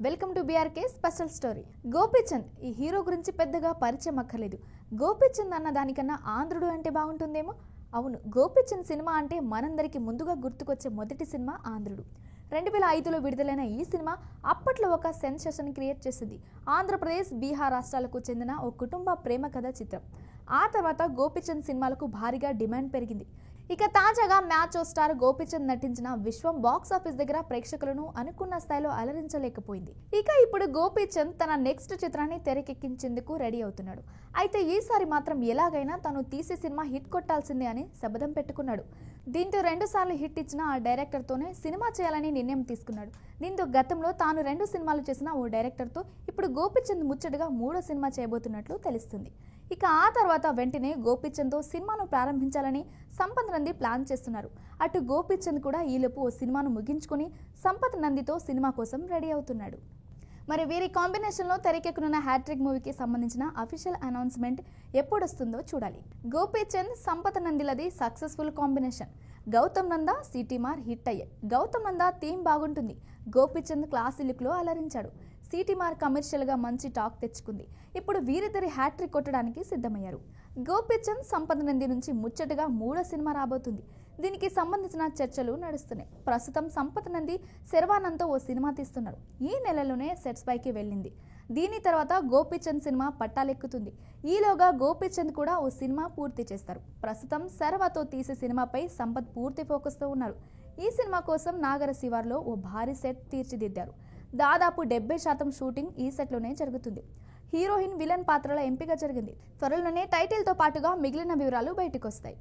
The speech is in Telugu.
Welcome to BRK special story. Gopichand ఈ హీరో గురించి పెద్దగా పరిచయం అక్కర్లేదు. గోపీచంద్ అన్న దానికన్నా ఆంధ్రుడు అంటే బాగుంటుందేమో. అవును, గోపీచంద్ సినిమా అంటే మనందరికీ ముందుగా గుర్తుకొచ్చే మొదటి సినిమా ఆంధ్రుడు. 2005లో విడుదలైన ఈ సినిమా అప్పట్లో ఒక సెన్సేషన్ క్రియేట్ చేసింది. ఆంధ్రప్రదేశ్, బీహార్ రాష్ట్రాలకు చెందిన ఓ కుటుంబ ప్రేమ కథ చిత్రం. ఆ తర్వాత గోపీచంద్ సినిమాలకు భారీగా డిమాండ్ పెరిగింది. ఇక తాజాగా మ్యాచ్ స్టార్ గోపీచంద్ నటించిన విశ్వం బాక్స్ ఆఫీస్ దగ్గర ప్రేక్షకులను అనుకున్న స్థాయిలో అలరించలేకపోయింది. ఇక ఇప్పుడు గోపీచంద్ తన నెక్స్ట్ చిత్రాన్ని తెరకెక్కించేందుకు రెడీ అవుతున్నాడు. అయితే ఈసారి మాత్రం ఎలాగైనా తను తీసే సినిమా హిట్ కొట్టాల్సిందే అని శపథం పెట్టుకున్నాడు. దీంతో 2 సార్లు హిట్ ఇచ్చిన ఆ డైరెక్టర్తోనే సినిమా చేయాలని నిర్ణయం తీసుకున్నాడు. దీంతో గతంలో తాను 2 సినిమాలు చేసిన ఓ డైరెక్టర్తో ఇప్పుడు గోపీచంద్ ముచ్చటగా 3వ సినిమా చేయబోతున్నట్లు తెలుస్తుంది. ఇక ఆ తర్వాత వెంటనే గోపీచంద్తో సినిమాను ప్రారంభించాలని సంపత్ నంది ప్లాన్ చేస్తున్నారు. అటు గోపీచంద్ కూడా ఈలోపు ఓ సినిమాను ముగించుకొని సంపత్ నందితో సినిమా కోసం రెడీ అవుతున్నాడు. మరి వీరి కాంబినేషన్లో తెరకెక్కనున్న హ్యాట్రిక్ మూవీకి సంబంధించిన అఫీషియల్ అనౌన్స్మెంట్ ఎప్పుడొస్తుందో చూడాలి. గోపీచంద్, సంపత్ నందిలది successful combination. Gautam Nanda, Seetimaarr hit అయ్యాయి. గౌతమ్ నందా థీమ్ బాగుంటుంది. గోపీచంద్ క్లాసీ లుక్లో అలరించాడు. సిటీమార్ కమర్షియల్గా మంచి టాక్ తెచ్చుకుంది. ఇప్పుడు వీరిద్దరి హ్యాట్రిక్ కొట్టడానికి సిద్ధమయ్యారు. గోపీచంద్, సంపత్ నంది నుంచి ముచ్చటగా 3వ సినిమా రాబోతుంది. దీనికి సంబంధించిన చర్చలు నడుస్తున్నాయి. ప్రస్తుతం సంపత్ నంది శర్వానంద్తో ఓ సినిమా తీస్తున్నారు. ఈ నెలలోనే సెట్స్ పైకి వెళ్ళింది. దీని తర్వాత గోపీచంద్ సినిమా పట్టాలెక్కుతుంది. ఈలోగా గోపీచంద్ కూడా ఓ సినిమా పూర్తి చేస్తారు. ప్రస్తుతం శర్వాతో తీసే సినిమాపై సంపత్ పూర్తి ఫోకస్తో ఉన్నారు. ఈ సినిమా కోసం నాగర శివార్లో ఓ భారీ సెట్ తీర్చిదిద్దారు. దాదాపు 70% షూటింగ్ ఈ సెట్లోనే జరుగుతుంది. హీరోయిన్, విలన్ పాత్రల ఎంపిక జరిగింది. త్వరలోనే టైటిల్తో పాటుగా మిగిలిన వివరాలు బయటకొస్తాయి.